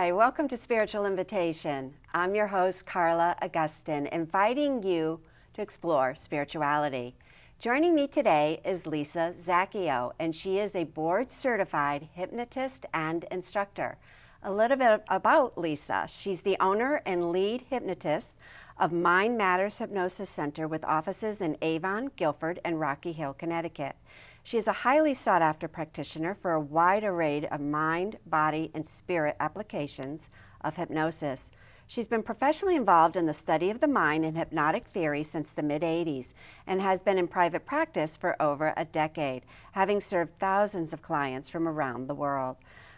Hi, welcome to Spiritual Invitation. I'm your host, Carla Augustyn, inviting you to explore spirituality. Joining me today is Lisa Zacchio, and she is a board-certified hypnotist and instructor. A little bit about Lisa. She's the owner and lead hypnotist of Mind Matters Hypnosis Center with offices in Avon, Guilford, and Rocky Hill, Connecticut. She is a highly sought-after practitioner for a wide array of mind, body, and spirit applications of hypnosis. She's been professionally involved in the study of the mind and hypnotic theory since the mid-'80s and has been in private practice for over a decade, having served thousands of clients from around the world.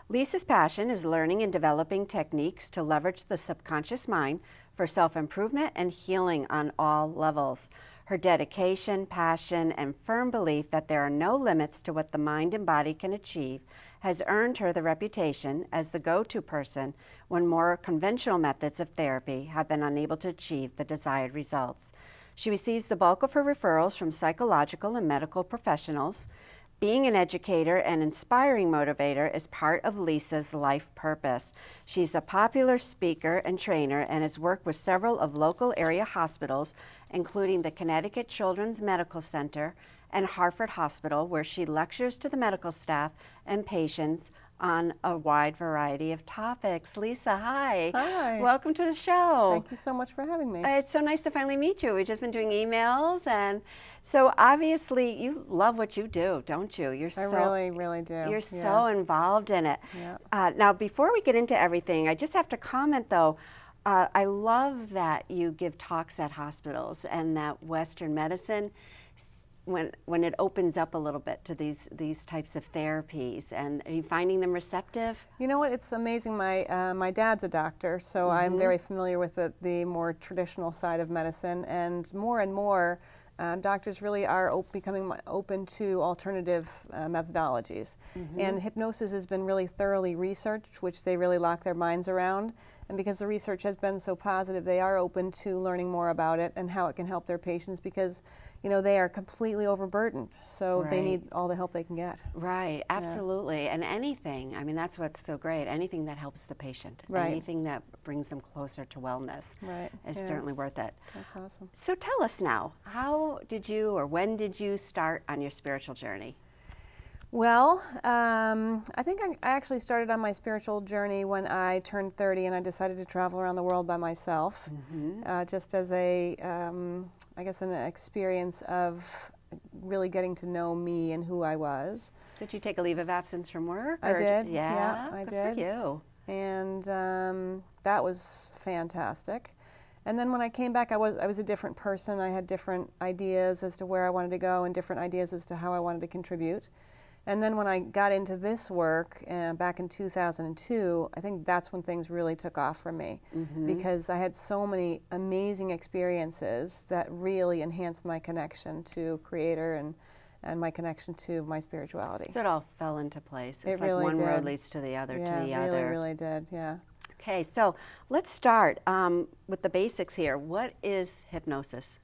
Lisa's passion is learning and developing techniques to leverage the subconscious mind for self-improvement and healing on all levels. Her dedication, passion, and firm belief that there are no limits to what the mind and body can achieve has earned her the reputation as the go-to person when more conventional methods of therapy have been unable to achieve the desired results. She receives the bulk of her referrals from psychological and medical professionals. Being an educator and inspiring motivator is part of Lisa's life purpose. She's a popular speaker and trainer and has worked with several of local area hospitals, including the Connecticut Children's Medical Center and Hartford Hospital, where she lectures to the medical staff and patients on a wide variety of topics. Lisa, hi. Hi. Welcome to the show. Thank you so much for having me. It's so nice to finally meet you. We've just been doing emails, and so obviously you love what you do, don't you? I really, really do. You're so involved in it. Yeah. Now, before we get into everything, I just have to comment, though, I love that you give talks at hospitals and that Western medicine, when it opens up a little bit to these types of therapies, and are you finding them receptive? You know what? It's amazing. My dad's a doctor, so I'm very familiar with the more traditional side of medicine, and more doctors really are becoming open to alternative methodologies. And hypnosis has been really thoroughly researched, which they really lock their minds around. And because the research has been so positive, they are open to learning more about it and how it can help their patients, because they are completely overburdened, so they need all the help they can get. Right, absolutely. Yeah. And anything, I mean, that's what's so great, anything that helps the patient, anything that brings them closer to wellness is certainly worth it. That's awesome. So tell us now, how did you or when did you start on your spiritual journey? Well, I think I actually started on my spiritual journey when I turned 30 and I decided to travel around the world by myself, just as I guess an experience of really getting to know me and who I was. Did you take a leave of absence from work? I did. Yeah, I good did. For you. And that was fantastic. And then when I came back, I was a different person. I had different ideas as to where I wanted to go and different ideas as to how I wanted to contribute. And then when I got into this work back in 2002, I think that's when things really took off for me, because I had so many amazing experiences that really enhanced my connection to Creator and my connection to my spirituality. So it all fell into place. It's it really like one did. road leads to the other, yeah, to the really, other. really did, yeah. Okay, so let's start with the basics here. What is hypnosis?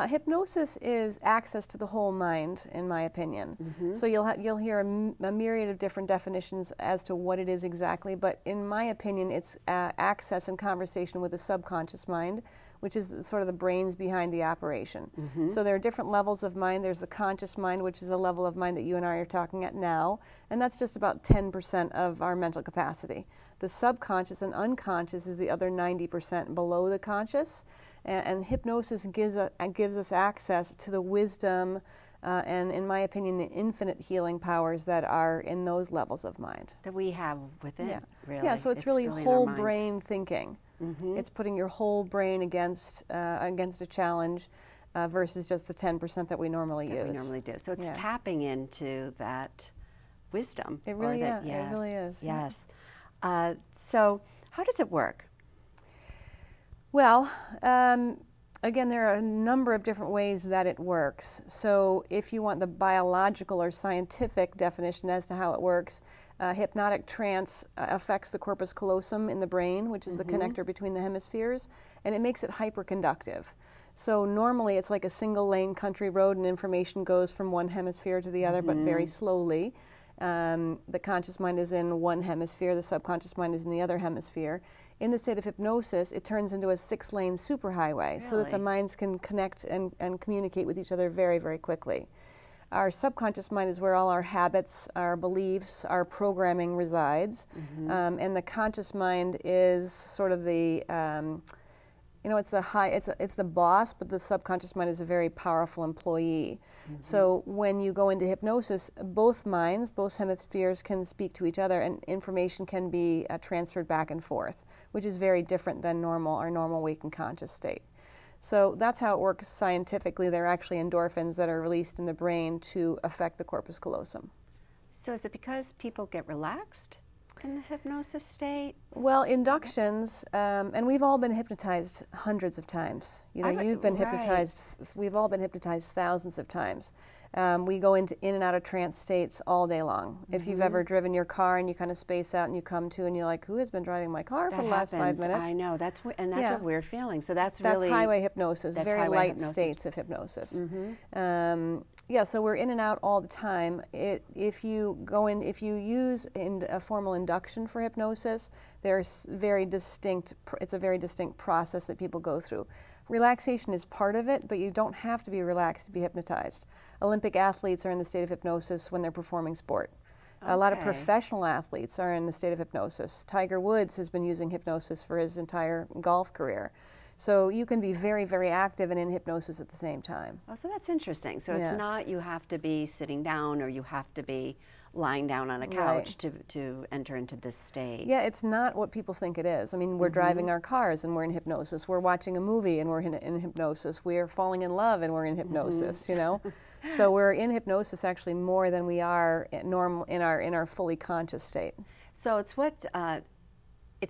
Hypnosis is access to the whole mind, in my opinion. So you'll hear a myriad of different definitions as to what it is exactly, but in my opinion, it's access and conversation with the subconscious mind, which is sort of the brains behind the operation. So there are different levels of mind. There's the conscious mind, which is a level of mind that you and I are talking at now, and that's just about 10% of our mental capacity. The subconscious and unconscious is the other 90% below the conscious. And hypnosis gives us access to the wisdom and, in my opinion, the infinite healing powers that are in those levels of mind. That we have within, really. Yeah, so it's really in our whole minds. brain thinking. It's putting your whole brain against a challenge versus just the 10% that we normally use. We normally do. So it's tapping into that wisdom. It really, it really is. Yes. So how does it work? Well, again, there are a number of different ways that it works. So if you want the biological or scientific definition as to how it works, hypnotic trance affects the corpus callosum in the brain, which is the connector between the hemispheres, and it makes it hyperconductive. So normally it's like a single lane country road and information goes from one hemisphere to the other, but very slowly. The conscious mind is in one hemisphere, the subconscious mind is in the other hemisphere. In the state of hypnosis, it turns into a 6-lane superhighway, Really? so that the minds can connect and communicate with each other very, very quickly. Our subconscious mind is where all our habits, our beliefs, our programming resides, and the conscious mind is sort of the it's the boss, but the subconscious mind is a very powerful employee. So when you go into hypnosis, both minds, both hemispheres can speak to each other, and information can be transferred back and forth, which is very different than our normal waking conscious state. So that's how it works scientifically. There are actually endorphins that are released in the brain to affect the corpus callosum. So is it because people get relaxed in the hypnosis state? Well, inductions, and we've all been hypnotized hundreds of times. You've been hypnotized, we've all been hypnotized thousands of times. We go in and out of trance states all day long. If you've ever driven your car and you kind of space out and you come to and you're like, who has been driving my car for the last 5 minutes? I know, that's a weird feeling. So that's highway hypnosis, very light states of hypnosis. So we're in and out all the time. If you use a formal induction for hypnosis, it's a very distinct process that people go through. Relaxation is part of it, but you don't have to be relaxed to be hypnotized. Olympic athletes are in the state of hypnosis when they're performing sport. Okay. A lot of professional athletes are in the state of hypnosis. Tiger Woods has been using hypnosis for his entire golf career. So you can be very, very active and in hypnosis at the same time. Oh, so that's interesting. So it's not you have to be sitting down or you have to be lying down on a couch to enter into this state. Yeah, it's not what people think it is. I mean, we're driving our cars and we're in hypnosis. We're watching a movie and we're in hypnosis. We're falling in love and we're in hypnosis, So we're in hypnosis actually more than we are normal in our fully conscious state. So it's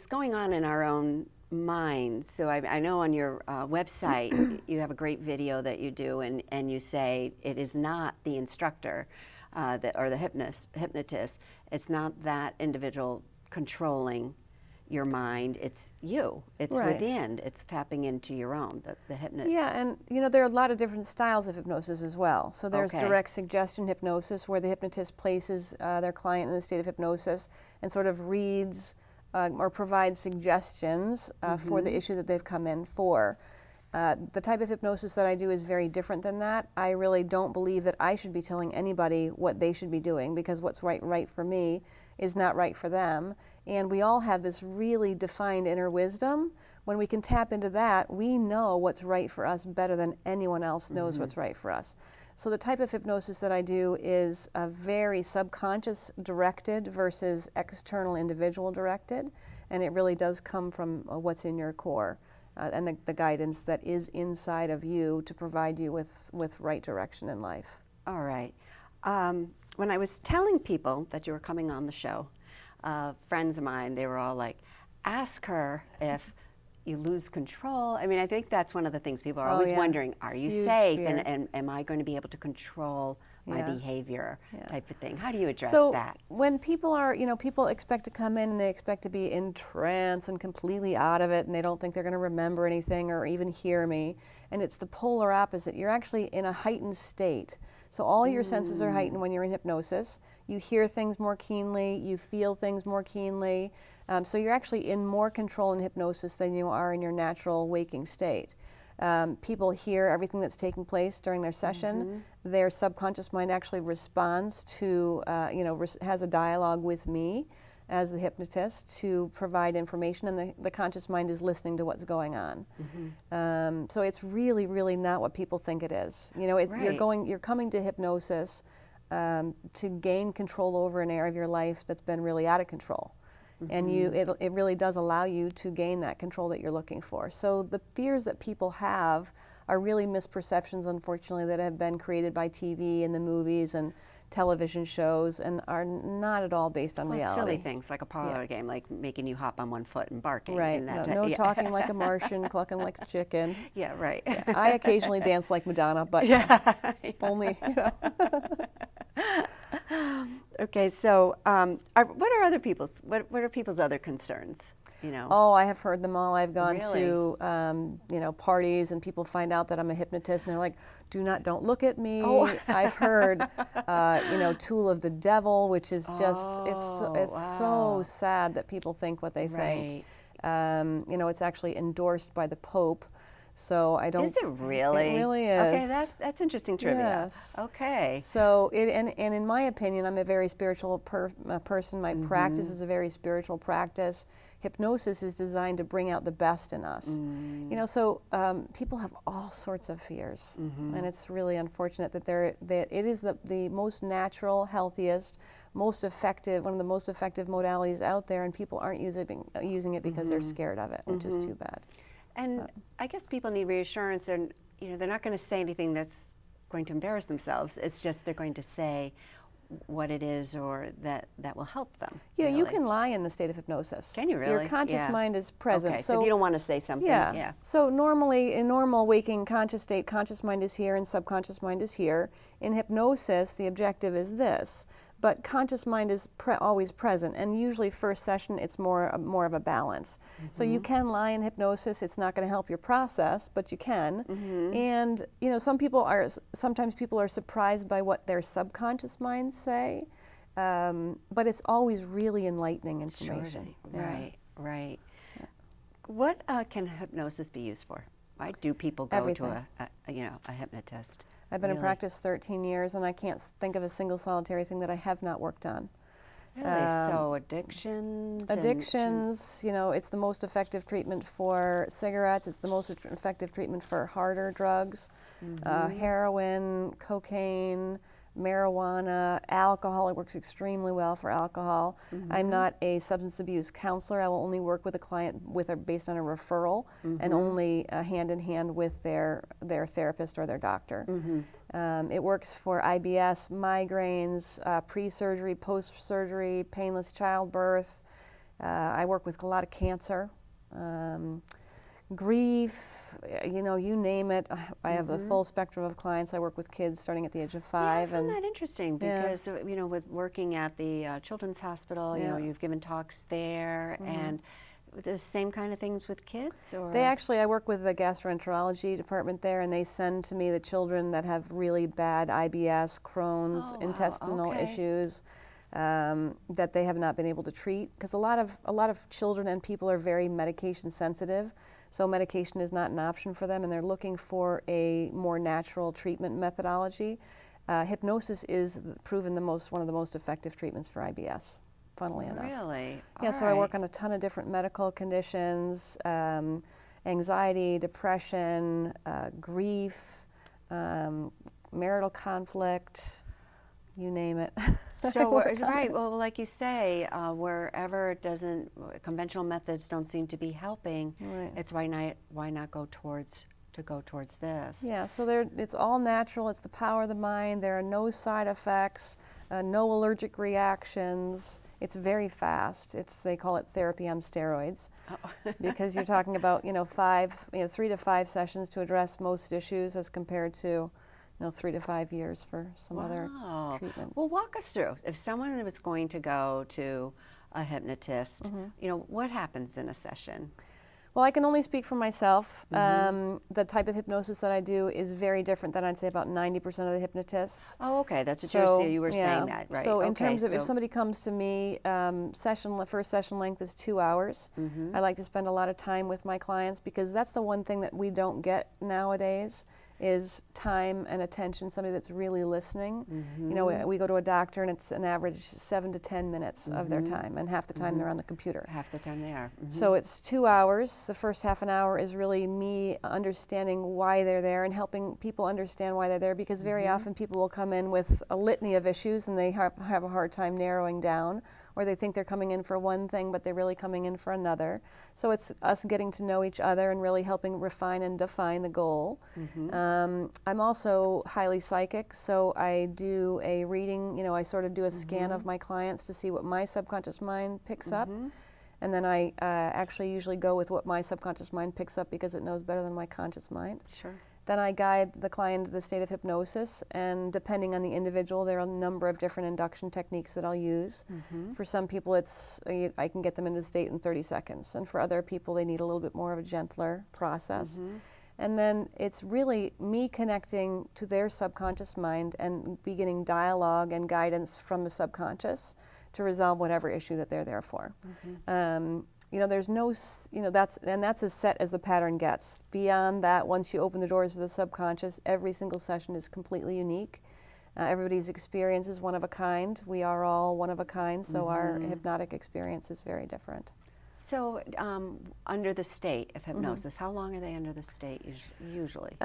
going on in our own minds. So I know on your website you have a great video that you do, and you say it is not the instructor or the hypnotist. It's not that individual controlling your mind. It's you. It's within. It's tapping into your own, the hypnotist. Yeah, and there are a lot of different styles of hypnosis as well. So there's direct suggestion hypnosis, where the hypnotist places their client in the state of hypnosis and sort of reads or provides suggestions for the issue that they've come in for. The type of hypnosis that I do is very different than that. I really don't believe that I should be telling anybody what they should be doing, because what's right for me is not right for them. And we all have this really defined inner wisdom. When we can tap into that, we know what's right for us better than anyone else knows what's right for us. So the type of hypnosis that I do is a very subconscious directed versus external individual directed, and it really does come from what's in your core and the guidance that is inside of you to provide you with right direction in life. All right. When I was telling people that you were coming on the show, friends of mine, they were all like, ask her if you lose control. I mean, I think that's one of the things people are always wondering, are you safe? And am I going to be able to control my behavior type of thing? How do you address that? When people are, people expect to come in and they expect to be in trance and completely out of it, and they don't think they're going to remember anything or even hear me. And it's the polar opposite. You're actually in a heightened state. So all your senses are heightened when you're in hypnosis. You hear things more keenly, you feel things more keenly. So you're actually in more control in hypnosis than you are in your natural waking state. People hear everything that's taking place during their session. Their subconscious mind actually responds to, has a dialogue with me as the hypnotist to provide information, and the conscious mind is listening to what's going on. So it's really, really not what people think it is. You're coming to hypnosis to gain control over an area of your life that's been really out of control. And it really does allow you to gain that control that you're looking for. So the fears that people have are really misperceptions, unfortunately, that have been created by TV and the movies and television shows, and are not at all based on reality. Silly things like a parlor game, like making you hop on one foot and barking. Right. No talking like a Martian, clucking like a chicken. Yeah, right. I occasionally dance like Madonna, but only. Okay, so what are other people's other concerns? you know? Oh, I have heard them all. I've gone Really? to, you know, parties, and people find out that I'm a hypnotist, and they're like, don't look at me. Oh. I've heard, you know, tool of the devil, which is just, it's so wow. sad that people think what they think. You know, it's actually endorsed by the Pope. So I don't. Is it really? It really is. Okay, that's interesting trivia. Yes. Okay. So and in my opinion, I'm a very spiritual person. My practice is a very spiritual practice. Hypnosis is designed to bring out the best in us. You know, so people have all sorts of fears, and it's really unfortunate that it is the most natural, healthiest, most effective, one of the most effective modalities out there, and people aren't using it because they're scared of it, which is too bad. And I guess people need reassurance. They're not going to say anything that's going to embarrass themselves. It's just they're going to say what it is, or that will help them. Yeah, really. you can lie in the state of hypnosis. Can you really? Your conscious mind is present. Okay, so if you don't want to say something, yeah. So normally, in normal waking conscious state, conscious mind is here and subconscious mind is here. In hypnosis, the objective is this. But conscious mind is always present, and usually first session it's more of a balance. So you can lie in hypnosis. It's not going to help your process, but you can. And you know, sometimes people are surprised by what their subconscious minds say, but it's always really enlightening information. Sure. Right. Yeah. What can hypnosis be used for? Why do people go Everything. to a hypnotist? I've been in practice 13 years, and I can't think of a single solitary thing that I have not worked on. Really? So addictions? Addictions, you know, it's the most effective treatment for cigarettes. It's the most effective treatment for harder drugs, heroin, cocaine, marijuana, alcohol. It works extremely well for alcohol. I'm not a substance abuse counselor. I will only work with a client based on a referral, and only hand in hand with their therapist or their doctor. It works for IBS, migraines, pre-surgery, post-surgery, painless childbirth. I work with a lot of cancer. Grief, you know, you name it. I have the full spectrum of clients. I work with kids starting at the age of 5. Yeah, I find that interesting because, you know, with working at the Children's Hospital, you know, you've given talks there, and the same kind of things with kids? Or? I work with the gastroenterology department there, and they send to me the children that have really bad IBS, Crohn's, intestinal issues. That they have not been able to treat, because a lot of children and people are very medication sensitive, so medication is not an option for them, and they're looking for a more natural treatment methodology. Hypnosis is proven one of the most effective treatments for IBS, funnily enough. Really? Yeah, so I work on a ton of different medical conditions, anxiety, depression, grief, marital conflict, you name it. So, right, well, like you say, wherever conventional methods don't seem to be helping, it's why not go towards this? Yeah, so it's all natural. It's the power of the mind. There are no side effects, no allergic reactions. It's very fast. They call it therapy on steroids, because you're talking about 3 to 5 sessions to address most issues, as compared to 3 to 5 years for some other treatment. Well, walk us through. If someone was going to go to a hypnotist, what happens in a session? Well, I can only speak for myself. The type of hypnosis that I do is very different than I'd say about 90% of the hypnotists. Oh, okay. That's what you were saying that, right? So in terms of if somebody comes to me, first session length is 2 hours. I like to spend a lot of time with my clients, because that's the one thing that we don't get nowadays, is time and attention, somebody that's really listening. We go to a doctor, and it's an average 7 to 10 minutes of their time, and half the time they're on the computer. Half the time they are. So it's 2 hours. The first half an hour is really me understanding why they're there and helping people understand why they're there, because very often people will come in with a litany of issues, and they have a hard time narrowing down, or they think they're coming in for one thing, but they're really coming in for another. So it's us getting to know each other and really helping refine and define the goal. I'm also highly psychic, so I do a reading, I sort of do a scan of my clients to see what my subconscious mind picks up. And then I actually usually go with what my subconscious mind picks up, because it knows better than my conscious mind. Sure. Then I guide the client to the state of hypnosis, and depending on the individual, there are a number of different induction techniques that I'll use. For some people, I can get them into the state in 30 seconds, and for other people, they need a little bit more of a gentler process. And then it's really me connecting to their subconscious mind and beginning dialogue and guidance from the subconscious to resolve whatever issue that they're there for. You know, there's no, you know, that's as set as the pattern gets. Beyond that, once you open the doors to the subconscious, every single session is completely unique. Everybody's experience is one of a kind. We are all one of a kind, so our hypnotic experience is very different. So under the state of hypnosis, how long are they under the state usually?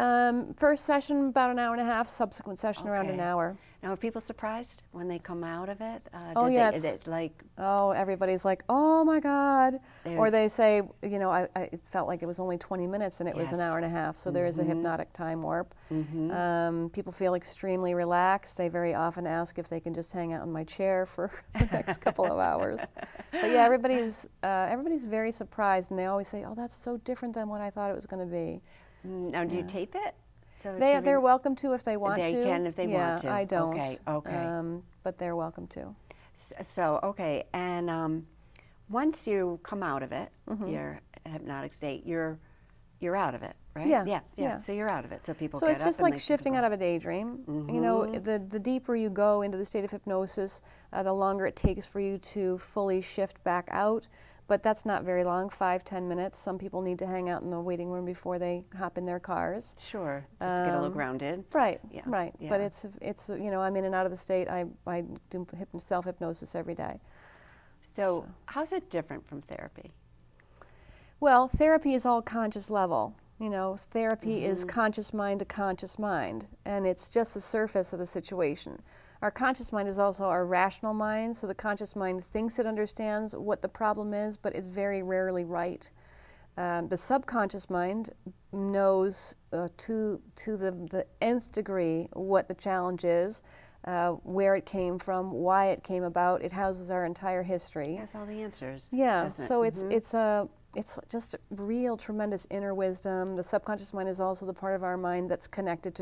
First session, about an hour and a half. Subsequent session, around an hour. Now, are people surprised when they come out of it? Oh, yeah. Is it like... Oh, everybody's like, oh my God. Or they say, you know, it felt like it was only 20 minutes and it was an hour and a half. So there is a hypnotic time warp. People feel extremely relaxed. They very often ask if they can just hang out in my chair for the next couple of hours. But yeah, everybody's very surprised, and they always say, oh, that's so different than what I thought it was going to be. Now, do you tape it? So they're welcome to if they want to. They can if they want to. I don't. Okay. But they're welcome to. So, okay, and once you come out of it, your hypnotic state, you're out of it, right? Yeah. So you're out of it. So people So get it's up just and like shifting out of a daydream. You know, the deeper you go into the state of hypnosis, the longer it takes for you to fully shift back out. But that's not very long, 5-10 minutes. Some people need to hang out in the waiting room before they hop in their cars. Sure, just to get a little grounded. Right, Yeah. right. Yeah. But it's you know, I'm in and out of the state. I do self-hypnosis every day. So how's it different from therapy? Well, therapy is all conscious level. You know, therapy is conscious mind to conscious mind, and it's just the surface of the situation. Our conscious mind is also our rational mind, so the conscious mind thinks it understands what the problem is, but is very rarely right. The subconscious mind knows to the nth degree what the challenge is, where it came from, why it came about. It houses our entire history. It has all the answers. Yeah, so it's just real tremendous inner wisdom. The subconscious mind is also the part of our mind that's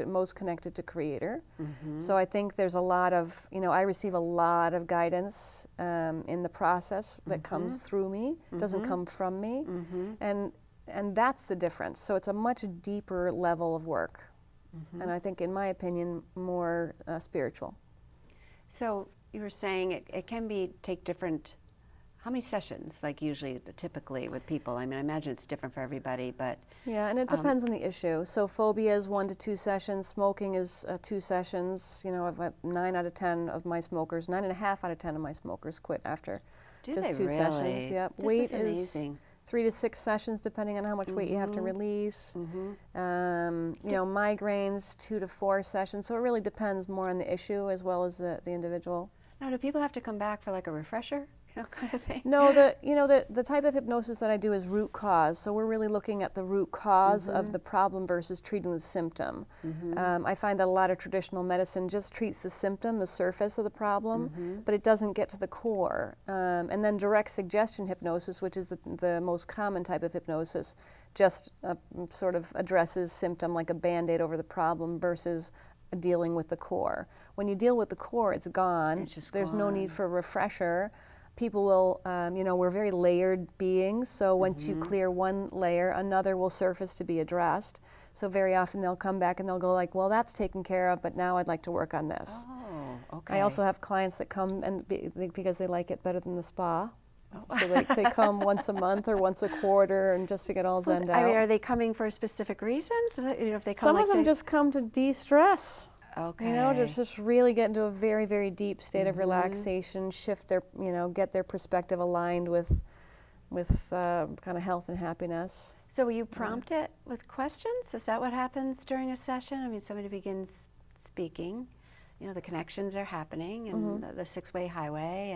most connected to Creator. So I think there's a lot of, you know, I receive a lot of guidance in the process that comes through me, doesn't come from me, and that's the difference. So it's a much deeper level of work, and I think, in my opinion, more spiritual. So you were saying it can take different. How many sessions, like usually, typically with people? I mean, I imagine it's different for everybody, but... Yeah, and it depends on the issue. So phobia is 1 to 2 sessions, smoking is 2 sessions. You know, I've got 9 out of 10 of my smokers, 9.5 out of 10 of my smokers quit after just 2 sessions. Yep. Weight is amazing. 3 to 6 sessions, depending on how much weight you have to release. You know, migraines, 2 to 4 sessions. So it really depends more on the issue as well as the individual. Now, do people have to come back for like a refresher? You know, kind of thing? No, the type of hypnosis that I do is root cause. So we're really looking at the root cause of the problem versus treating the symptom. I find that a lot of traditional medicine just treats the symptom, the surface of the problem, but it doesn't get to the core. And then direct suggestion hypnosis, which is the most common type of hypnosis, just sort of addresses symptom like a Band-Aid over the problem versus dealing with the core. When you deal with the core, it's gone. There's no need for a refresher. People will, you know, we're very layered beings, so once you clear one layer, another will surface to be addressed. So very often they'll come back and they'll go like, well, that's taken care of, but now I'd like to work on this. Oh, okay. I also have clients that come and because they like it better than the spa. So they come once a month or once a quarter, and just to get all zenned out. I mean, are they coming for a specific reason? You know, if they come Some like of them just come to de-stress. Okay. You know, just really get into a very, very deep state of relaxation, shift their, you know, get their perspective aligned with kind of health and happiness. So will you prompt it with questions? Is that what happens during a session? I mean, somebody begins speaking, you know, the connections are happening, and the 6-way highway,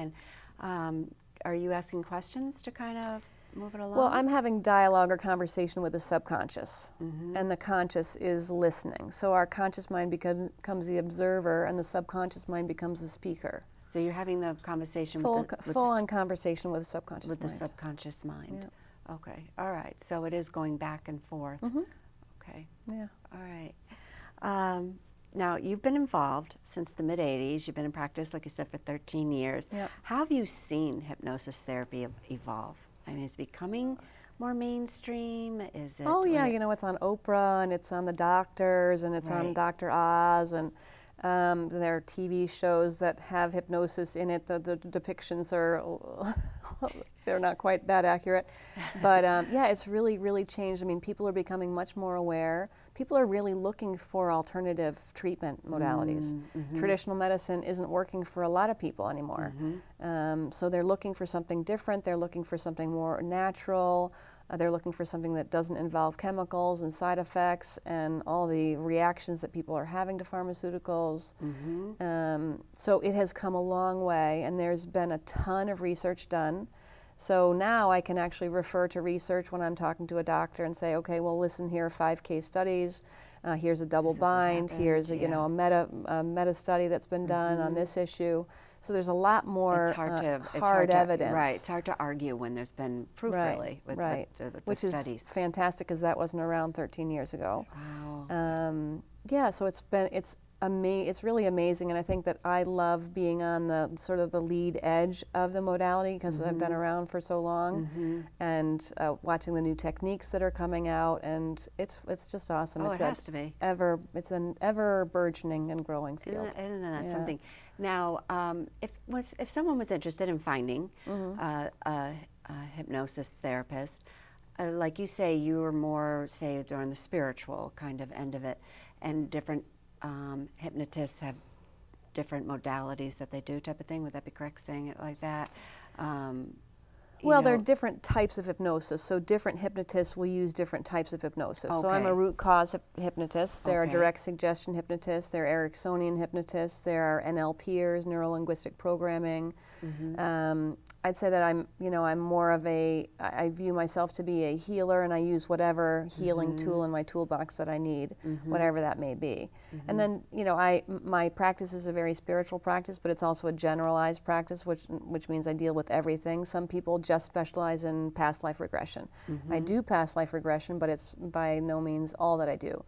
and are you asking questions to kind of move it along? Well, I'm having dialogue or conversation with the subconscious, and the conscious is listening. So our conscious mind becomes the observer, and the subconscious mind becomes the speaker. So you're having the conversation full-on conversation with the subconscious mind. With the subconscious mind. Yeah. Okay. All right. So it is going back and forth. Okay. Yeah. All right. Now, you've been involved since the mid-'80s. You've been in practice, like you said, for 13 years. Yep. How have you seen hypnosis therapy evolve? I mean, is it becoming more mainstream? Is it? Oh yeah, it's on Oprah and it's on the doctors and it's on Right. Dr. Oz and there are TV shows that have hypnosis in it. The depictions are they're not quite that accurate, but yeah, it's really, really changed. I mean, people are becoming much more aware. People are really looking for alternative treatment modalities. Traditional medicine isn't working for a lot of people anymore, so they're looking for something different. They're looking for something more natural. They're looking for something that doesn't involve chemicals and side effects and all the reactions that people are having to pharmaceuticals. So it has come a long way, and there's been a ton of research done. So now I can actually refer to research when I'm talking to a doctor and say, okay, well, listen, here are 5 case studies. Here's a double bind. Here's a, a meta study that's been done on this issue. So there's a lot more it's hard evidence. Right, it's hard to argue when there's been proof, really, with which the is studies. Fantastic, because that wasn't around 13 years ago. Wow. Yeah, so it's really amazing, and I think that I love being on the sort of the lead edge of the modality because I've been around for so long, and watching the new techniques that are coming out, and it's just awesome. Oh, it has to be. It's an ever burgeoning and growing field. Isn't that something? Now, if someone was interested in finding a hypnosis therapist, like you say, you were more, say, during the spiritual kind of end of it, and different hypnotists have different modalities that they do, type of thing. Would that be correct saying it like that? Well, there are different types of hypnosis, so different hypnotists will use different types of hypnosis. Okay. So I'm a root cause hypnotist. There are Okay. direct suggestion hypnotists. There are Ericksonian hypnotists. There are NLPers, neuro-linguistic programming. I'd say that I'm more of I view myself to be a healer, and I use whatever healing tool in my toolbox that I need, whatever that may be. And then, my practice is a very spiritual practice, but it's also a generalized practice, which means I deal with everything. Some people just specialize in past life regression. I do past life regression, but it's by no means all that I do.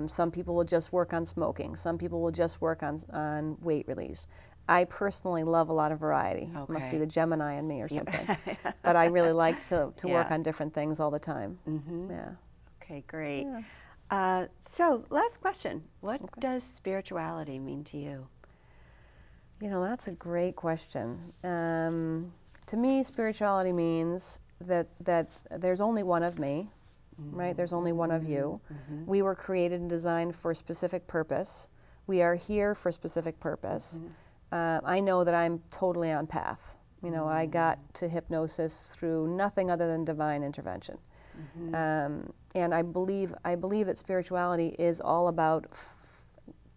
Some people will just work on smoking. Some people will just work on weight release. I personally love a lot of variety. Okay. It must be the Gemini in me or something. But I really like to work on different things all the time. Yeah. Okay, great. Yeah. So, last question. What does spirituality mean to you? That's a great question. To me, spirituality means that there's only one of me, right? There's only one of you. We were created and designed for a specific purpose. We are here for a specific purpose. I know that I'm totally on path. I got to hypnosis through nothing other than divine intervention. And I believe that spirituality is all about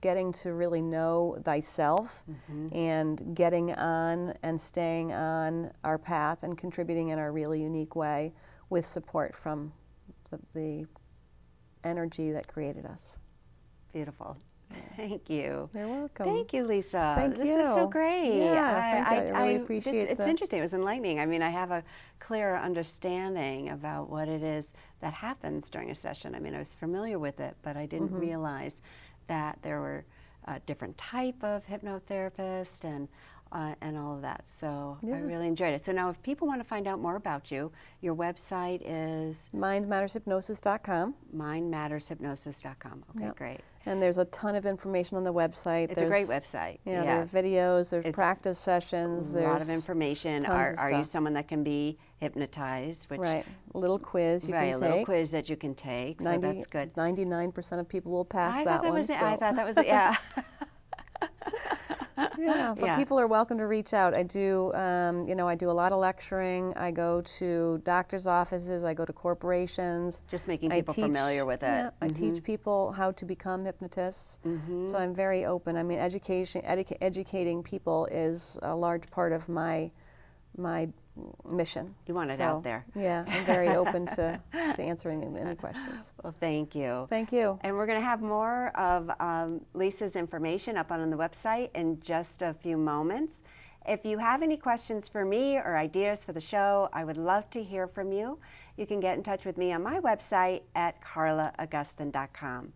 getting to really know thyself and getting on and staying on our path and contributing in our really unique way with support from the energy that created us. Beautiful. Thank you. You're welcome. Thank you, Lisa. Thank you. This is so great. Yeah, thank you. I really appreciate it's interesting. It was enlightening. I mean, I have a clearer understanding about what it is that happens during a session. I mean, I was familiar with it, but I didn't realize that there were different type of hypnotherapists and all of that. So I really enjoyed it. So now if people want to find out more about you, your website is? mindmattershypnosis.com. mindmattershypnosis.com. Okay, great. And there's a ton of information on the website. It's a great website. Yeah, there are videos, there's practice sessions. There's a lot of information. Are you someone that can be hypnotized? Which, right, a little quiz you can take. Right, a little quiz that you can take, so that's good. 99% of people will pass I that thought one. I thought that was, yeah. Yeah, but people are welcome to reach out. I do, I do a lot of lecturing. I go to doctors' offices. I go to corporations. Just making people familiar with it. Yeah, I teach people how to become hypnotists. So I'm very open. I mean, educating people is a large part of my mission. You want it out there. Yeah, I'm very open to answering any questions. Well, thank you. Thank you. And we're going to have more of Lisa's information up on the website in just a few moments. If you have any questions for me or ideas for the show, I would love to hear from you. You can get in touch with me on my website at carlaaugustyn.com.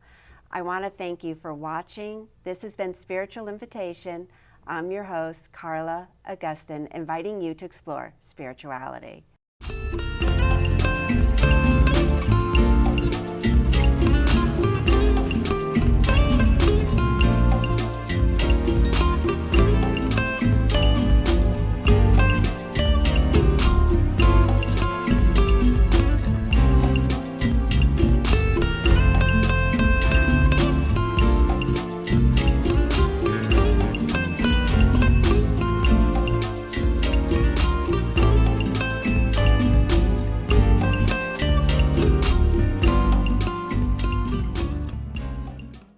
I want to thank you for watching. This has been Spiritual Invitation. I'm your host, Carla Augustyn, inviting you to explore spirituality.